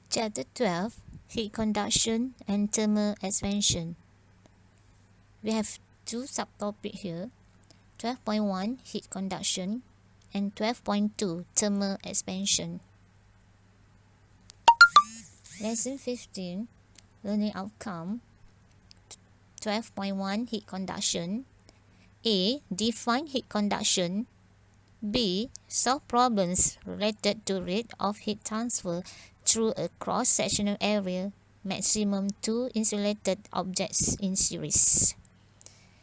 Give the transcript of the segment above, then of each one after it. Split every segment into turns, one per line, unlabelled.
Chapter 12, Heat Conduction and Thermal Expansion. We have two subtopics here, 12.1 Heat Conduction and 12.2 Thermal Expansion. Lesson 15, Learning Outcome, 12.1 Heat Conduction. A. Define heat conduction. B. Solve problems related to rate of heat transfer through a cross-sectional area, maximum two insulated objects in series.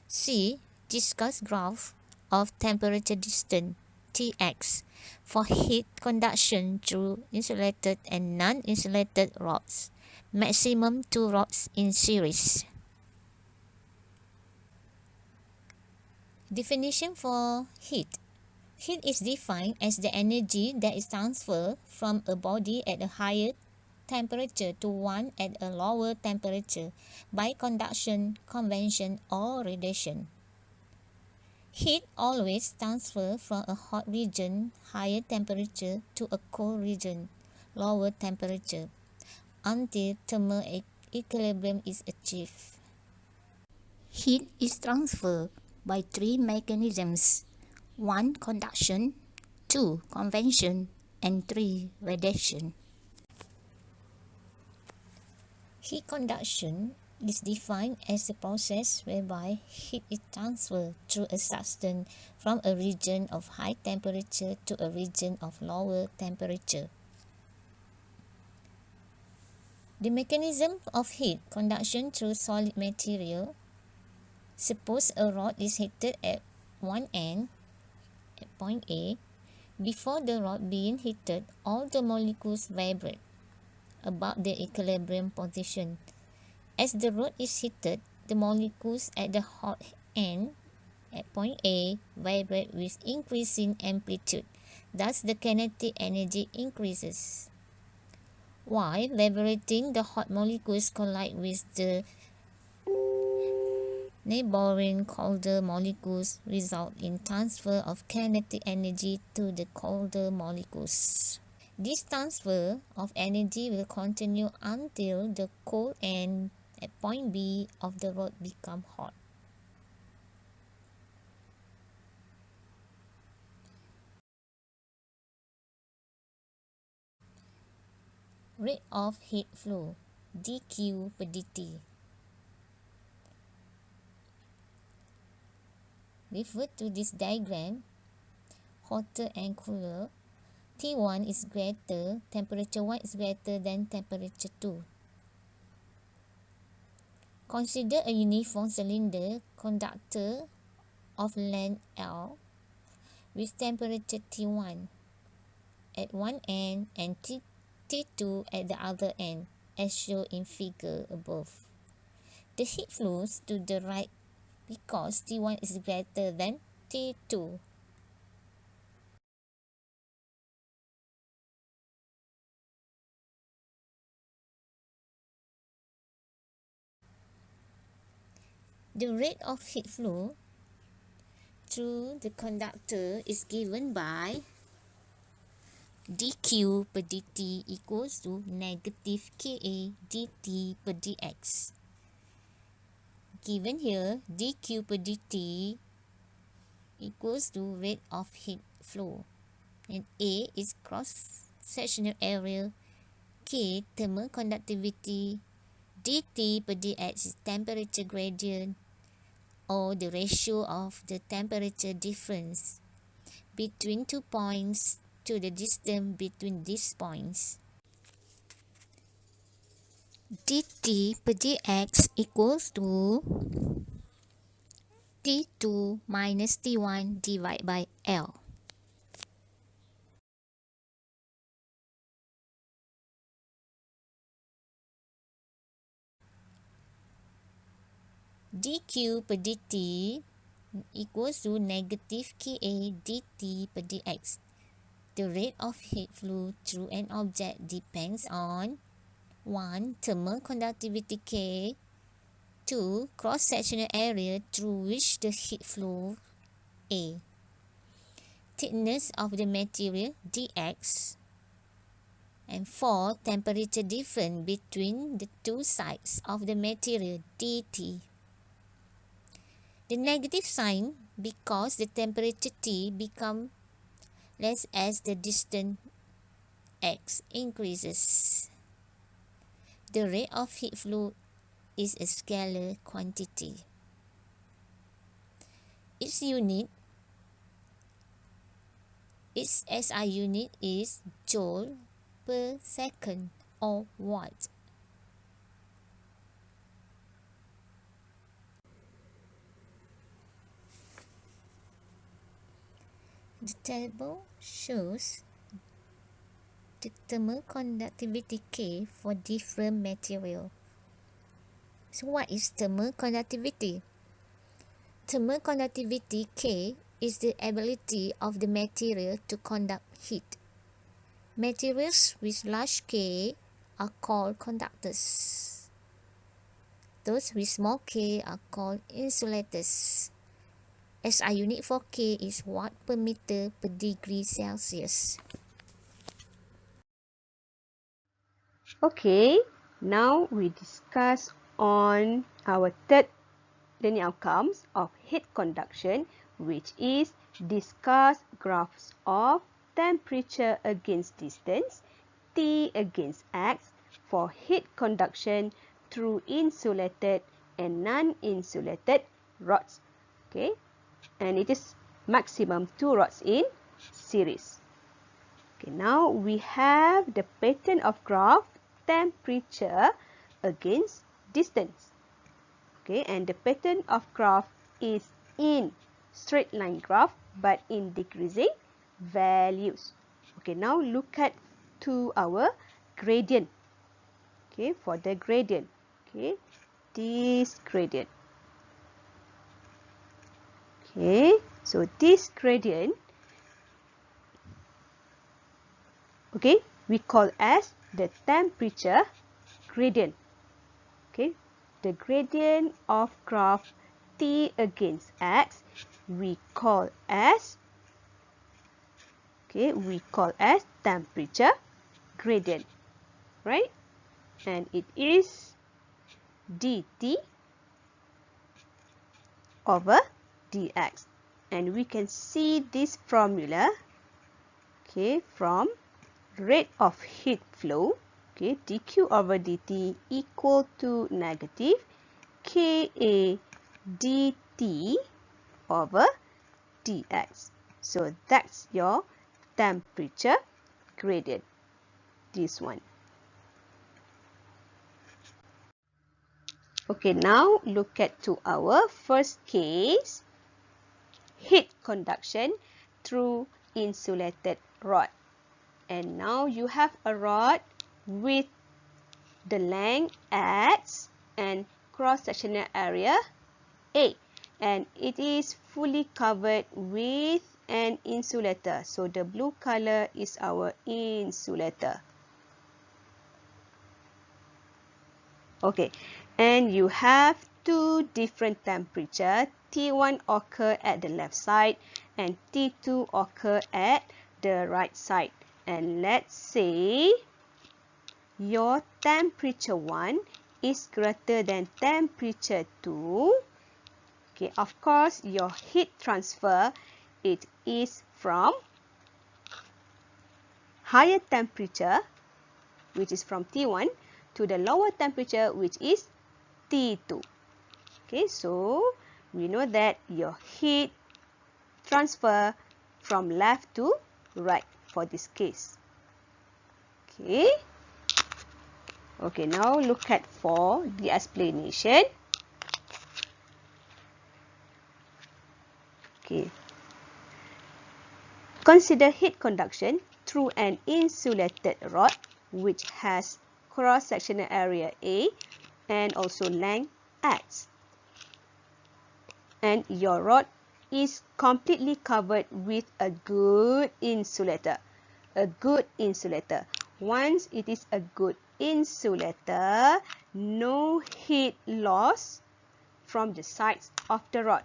C. Discuss graph of temperature distance Tx for heat conduction through insulated and non-insulated rods, maximum two rods in series. Definition for heat. Heat is defined as the energy that is transferred from a body at a higher temperature to one at a lower temperature by conduction, convection, or radiation. Heat always transfers from a hot region, higher temperature, to a cold region, lower temperature, until thermal equilibrium is achieved. Heat is transferred by three mechanisms: 1. Conduction, 2. Convection, and 3. Radiation. Heat conduction is defined as a process whereby heat is transferred through a substance from a region of high temperature to a region of lower temperature. The mechanism of heat conduction through solid material. Suppose a rod is heated at one end, at point A. Before the rod being heated, all the molecules vibrate about the equilibrium position. As the rod is heated, the molecules at the hot end, at point A, vibrate with increasing amplitude. Thus, the kinetic energy increases. While vibrating, the hot molecules collide with the neighboring colder molecules, result in transfer of kinetic energy to the colder molecules. This transfer of energy will continue until the cold end at point B of the rod become hot. Rate of heat flow, dQ per dt. Refer to this diagram, hotter and cooler. T1 is greater, temperature 1 is greater than temperature 2. Consider a uniform cylinder conductor of length L with temperature T1 at one end and T2 at the other end, as shown in figure above. The heat flows to the right because T1 is greater than T2. The rate of heat flow through the conductor is given by dQ per dt equals to negative Ka dt per dx. Given here, dQ per dt equals to rate of heat flow, and A is cross-sectional area, K thermal conductivity, dt per dx is temperature gradient, or the ratio of the temperature difference between 2 points to the distance between these points. dt per dx equals to T2 minus T1 divided by L. dQ per dt equals to negative Ka dt per dx. The rate of heat flow through an object depends on 1. Thermal conductivity K, 2. Cross-sectional area through which the heat flows A, thickness of the material dx, And 4. Temperature difference between the two sides of the material dt. The negative sign because the temperature T become less as the distance x increases. The rate of heat flow is a scalar quantity. Its SI unit is joule per second or watt. The table shows the thermal conductivity K for different material. So what is thermal conductivity? Thermal conductivity K is the ability of the material to conduct heat. Materials with large K are called conductors. Those with small K are called insulators. SI unit for K is watt per meter per degree Celsius.
Okay, now we discuss on our third learning outcomes of heat conduction, which is discuss graphs of temperature against distance, T against X, for heat conduction through insulated and non-insulated rods. Okay, and it is maximum 2 rods in series. Okay, now we have the pattern of graph temperature against distance. Okay, and the pattern of graph is in straight line graph but in decreasing values. Okay, now look at to our gradient. Okay, for the gradient. Okay, this gradient. Okay, so this gradient, okay, we call as the temperature gradient. Okay, the gradient of graph T against X we call as temperature gradient, right? And it is dt over dx. And we can see this formula, okay, from rate of heat flow, okay, dq over dt equal to negative Ka dt over dx. So that's your temperature gradient, this one. Okay, now look at to our first case, heat conduction through insulated rod. And now you have a rod with the length x and cross-sectional area A, and it is fully covered with an insulator. So the blue color is our insulator. Okay, and you have two different temperatures. T1 occur at the left side and T2 occur at the right side. And let's say your temperature 1 is greater than temperature 2. Okay, of course, your heat transfer, it is from higher temperature, which is from T1, to the lower temperature, which is T2. Okay, so we know that your heat transfer from left to right for this case. Okay. Okay, now look at for the explanation. Okay. Consider heat conduction through an insulated rod which has cross-sectional area A and also length X. And your rod is completely covered with a good insulator. A good insulator. Once it is a good insulator, no heat loss from the sides of the rod.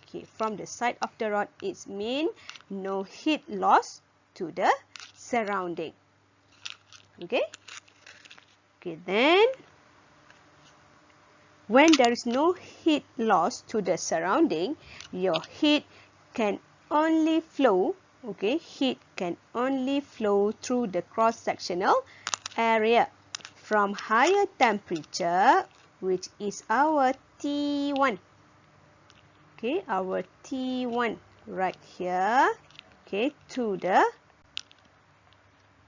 Okay, from the side of the rod, it means no heat loss to the surrounding. Okay? Okay, then when there is no heat loss to the surrounding, your heat can only flow, okay, heat can only flow through the cross-sectional area from higher temperature, which is our T1. Okay, our T1 right here, okay, to the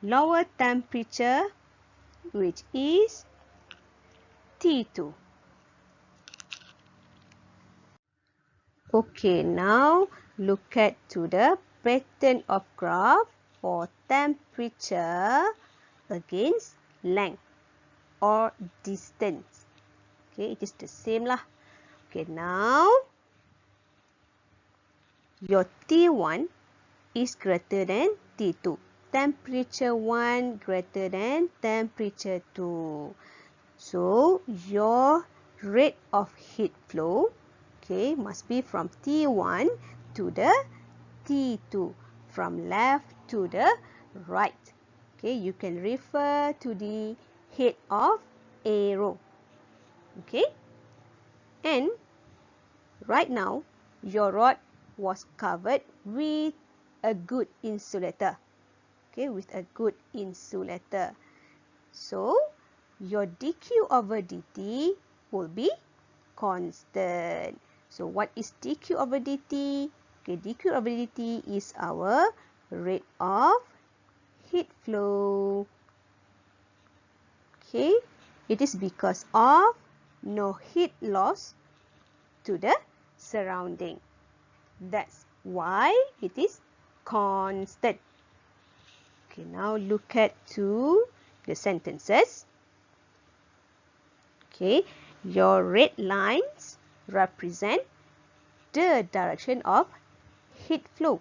lower temperature, which is T2. Okay, now look at to the pattern of graph for temperature against length or distance. Okay, it is the same lah. Okay, now your T1 is greater than T2. Temperature 1 greater than temperature 2. So your rate of heat flow, okay, must be from T1 to the T2, from left to the right. Okay, you can refer to the head of arrow. Okay, and right now your rod was covered with a good insulator. Okay, with a good insulator. So your dq over dt will be constant. So what is dq over dt? Okay, dq over dt is our rate of heat flow. Okay, it is because of no heat loss to the surrounding. That's why it is constant. Okay, now look at to the sentences. Okay, your red lines represent the direction of heat flow,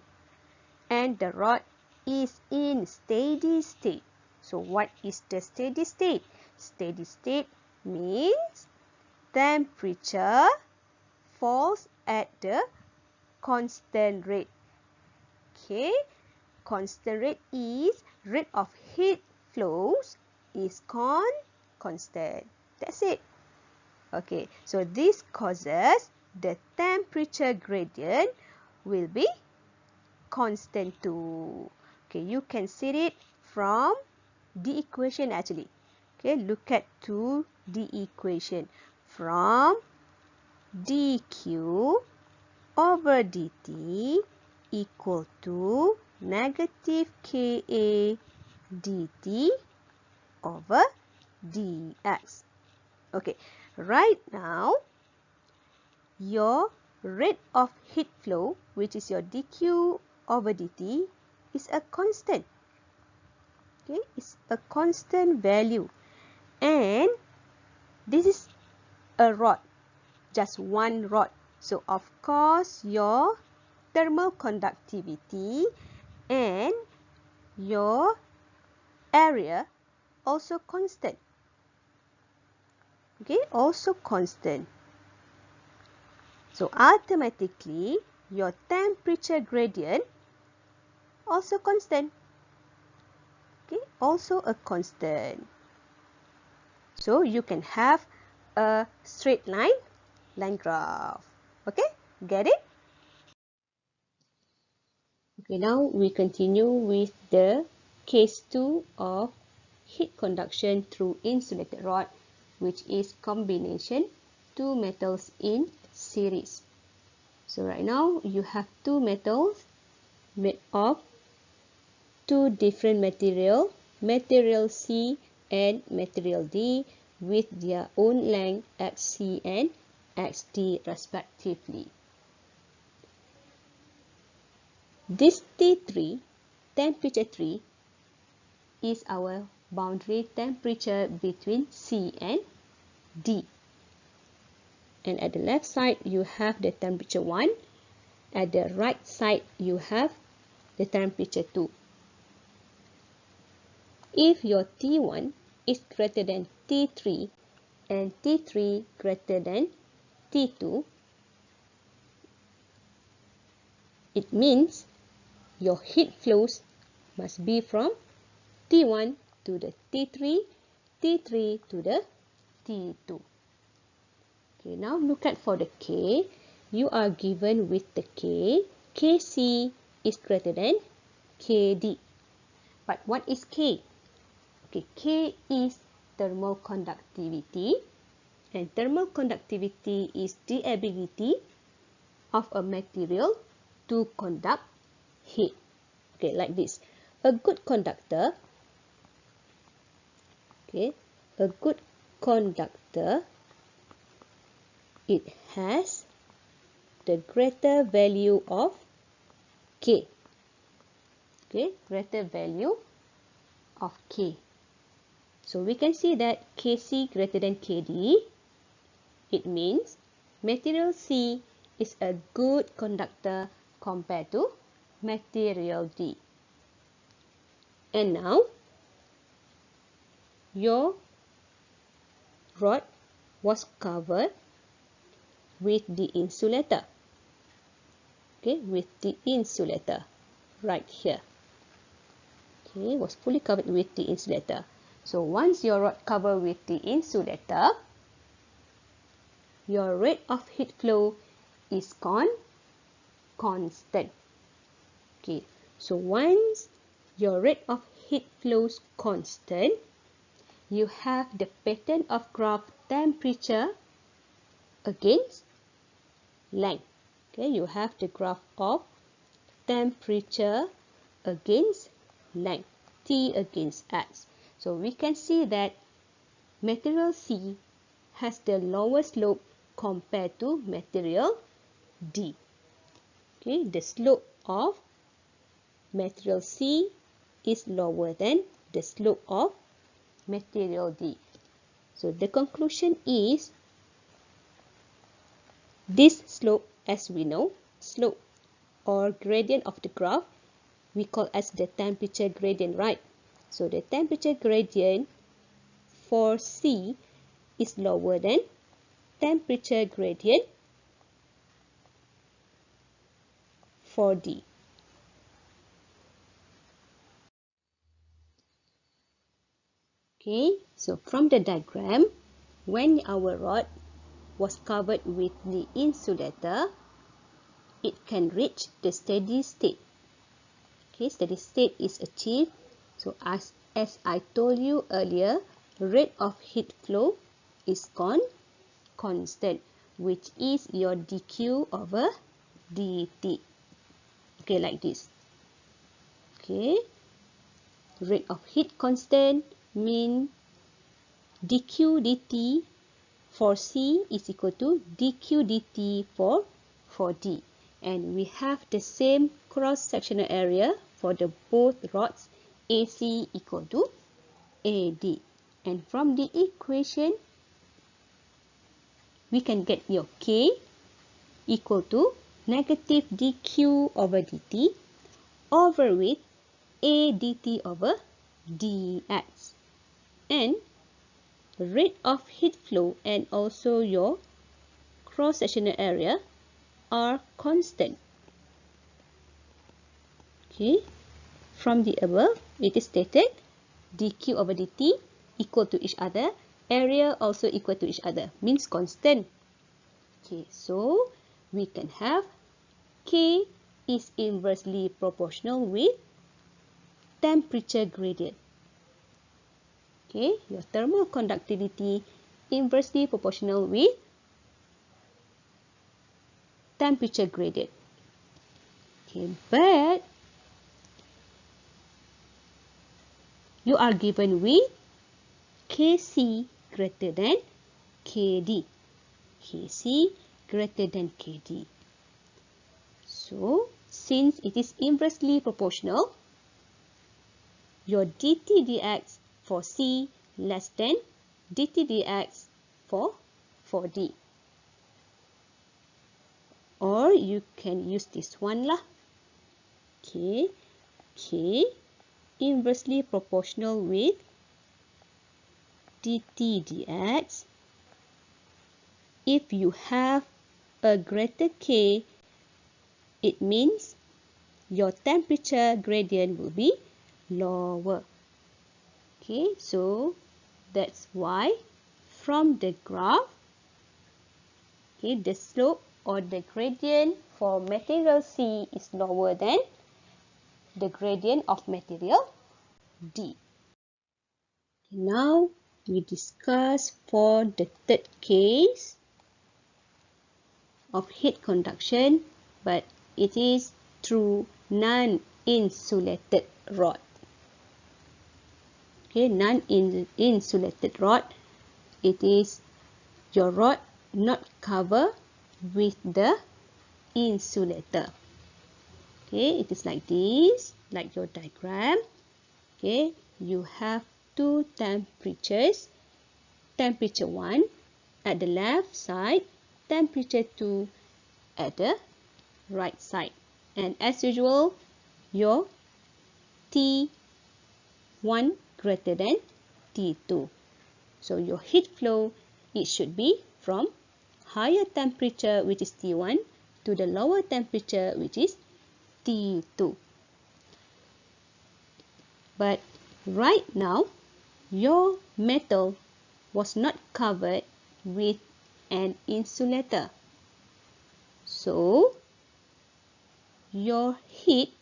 and the rod is in steady state. So what is the steady state? Steady state means temperature falls at the constant rate. Okay, constant rate is rate of heat flows is constant. That's it. Okay, so this causes the temperature gradient will be constant too. Okay, you can see it from the equation actually. Okay, look at to the equation from dq over dt equal to negative ka dt over dx. Okay, right now your rate of heat flow, which is your dq over dt, is a constant. Okay, it's a constant value, and this is a rod, just one rod. So of course your thermal conductivity and your area also constant. Okay, also constant. So automatically your temperature gradient also constant. Okay, also a constant. So you can have a straight line graph. Okay, get it? Okay, now we continue with the case 2 of heat conduction through insulated rod, which is combination two metals in series. So right now you have two metals made of two different material, material C and material D, with their own length XC and XD respectively. This T3, temperature 3, is our boundary temperature between C and D. And at the left side, you have the temperature 1. At the right side, you have the temperature 2. If your T1 is greater than T3 and T3 greater than T2, it means your heat flows must be from T1 to the T3, T3 to the T2. Okay, now look at for the K. You are given with the K. Kc is greater than Kd. But what is K? Okay, K is thermal conductivity. And thermal conductivity is the ability of a material to conduct heat. Okay, like this. A good conductor, okay, a good conductor, it has the greater value of K. Okay, greater value of K. So we can see that Kc greater than Kd. It means material C is a good conductor compared to material D. And now, your rod was covered with the insulator. Okay, with the insulator right here. Okay, was fully covered with the insulator. So once your rod covered with the insulator, your rate of heat flow is constant. Okay, so once your rate of heat flows constant, you have the pattern of graph temperature against length. Okay, you have the graph of temperature against length, T against X. So we can see that material C has the lower slope compared to material D. Okay, the slope of material C is lower than the slope of material D. So the conclusion is this slope, as we know, slope or gradient of the graph, we call as the temperature gradient, right? So the temperature gradient for C is lower than temperature gradient for D. Okay, so from the diagram, when our rod was covered with the insulator, it can reach the steady state. Okay, steady state is achieved. So as I told you earlier, rate of heat flow is constant, which is your dq over dt. Okay, like this. Okay, rate of heat constant mean dq dt for C is equal to dq dt for D. And we have the same cross-sectional area for the both rods, AC equal to AD. And from the equation, we can get your K equal to negative dq over dt over with A dt over dx. And rate of heat flow and also your cross-sectional area are constant. Okay, from the above, it is stated dq over dt equal to each other, area also equal to each other, means constant. Okay, so we can have K is inversely proportional with temperature gradient. Okay, your thermal conductivity inversely proportional with temperature gradient. Okay, but you are given with Kc greater than Kd. Kc greater than Kd. So, since it is inversely proportional, your dt dx for C less than dt dx for D. Or you can use this one lah. K inversely proportional with dt dx. If you have a greater K, it means your temperature gradient will be lower. Okay, so that's why from the graph, okay, the slope or the gradient for material C is lower than the gradient of material D. Now we discuss for the third case of heat conduction, but it is through non-insulated rod. Okay, non-insulated rod, it is your rod not covered with the insulator. Okay, it is like this, like your diagram. Okay, you have two temperatures. Temperature 1 at the left side, temperature 2 at the right side. And as usual, your T1 greater than T2. So your heat flow, it should be from higher temperature, which is T1, to the lower temperature, which is T2. But right now, your metal was not covered with an insulator. So, your heat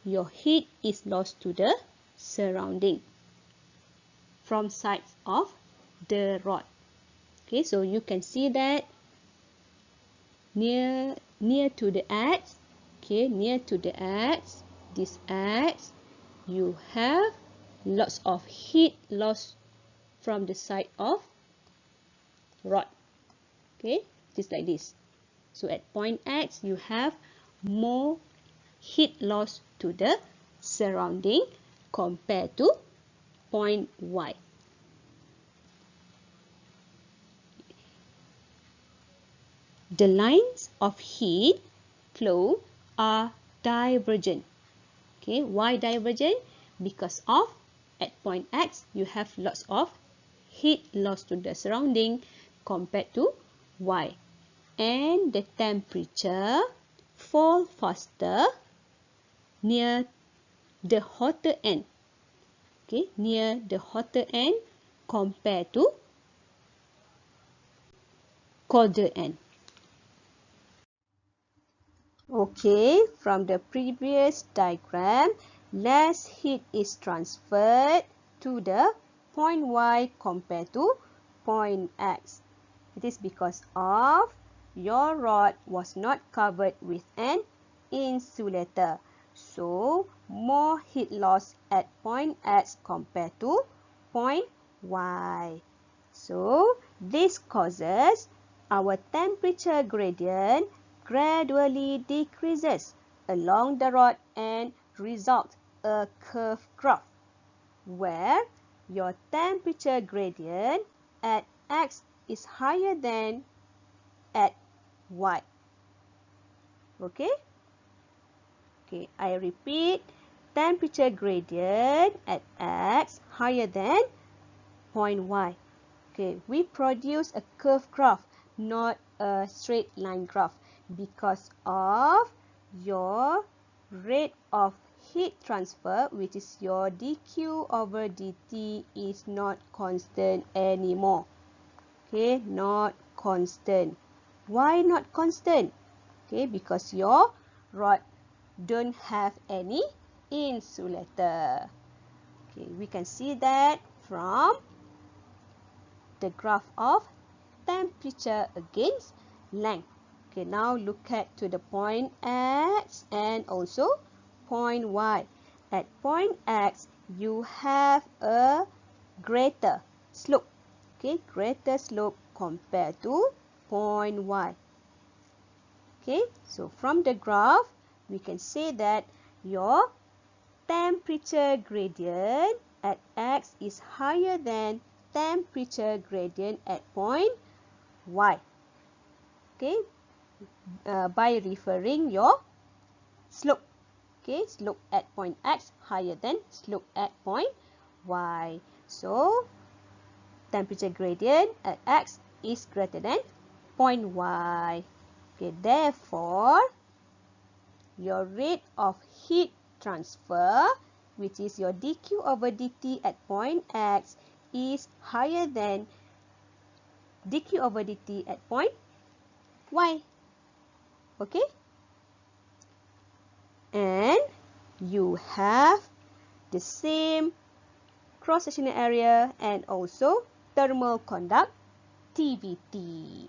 is lost to the surrounding from sides of the rod. Okay, so you can see that near to the edge, okay, near to the edge, this edge, you have lots of heat loss from the side of rod. Okay, just like this. So at point X, you have more heat loss to the surrounding compared to point Y. The lines of heat flow are divergent. Okay, why divergent? Because of at point X, you have lots of heat loss to the surrounding compared to Y. And the temperature fall faster near the hotter end. Okay, near the hotter end compared to colder end. Okay, from the previous diagram, less heat is transferred to the point Y compared to point X. It is because of your rod was not covered with an insulator. So, more heat loss at point X compared to point Y. So, this causes our temperature gradient gradually decreases along the rod and result a curved graph where your temperature gradient at X is higher than at Y. Okay? Okay, I repeat, temperature gradient at X higher than point Y. Okay, we produce a curved graph, not a straight line graph, because of your rate of heat transfer, which is your dq over dt, is not constant anymore. Okay, not constant. Why not constant? Okay, because your rod don't have any insulator. Okay, we can see that from the graph of temperature against length. Okay, now look at to the point X and also point Y. At point X, you have a greater slope. Okay, greater slope compared to point Y. Okay, so from the graph, we can say that your temperature gradient at X is higher than temperature gradient at point Y. Okay, by referring your slope. Okay, slope at point X higher than slope at point Y. So, temperature gradient at X is greater than point Y. Okay, therefore, your rate of heat transfer which is your dq over dt at point X, is higher than dq over dt at point Y. Okay? And you have the same cross-sectional area and also thermal conductivity.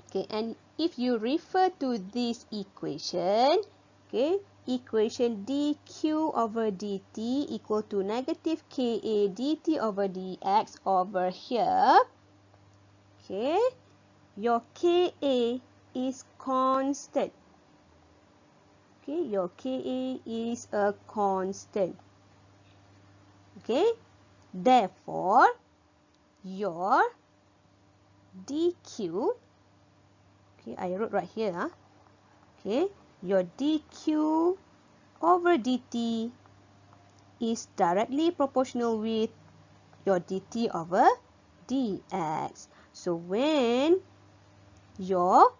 Okay, and if you refer to this equation, okay, equation dq over dt equal to negative ka dt over dx over here, okay, your ka is constant. Okay, your ka is a constant. Okay, therefore, your dq, okay, I wrote right here, okay, your dq over dt is directly proportional with your dt over dx. So when your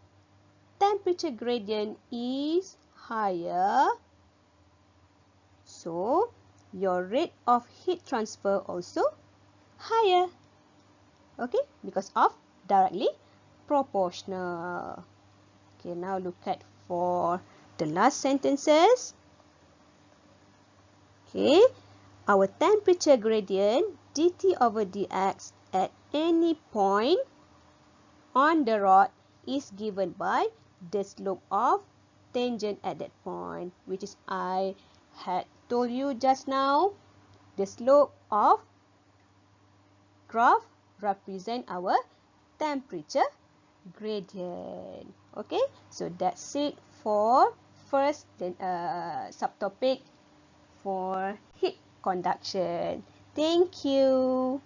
temperature gradient is higher, so your rate of heat transfer also higher. Okay, because of directly proportional. Okay, now look at for the last sentences. Okay, our temperature gradient dt over dx at any point on the rod is given by the slope of tangent at that point, which is I had told you just now. The slope of graph represent our temperature gradient. Okay, so that's it for first subtopic for heat conduction. Thank you.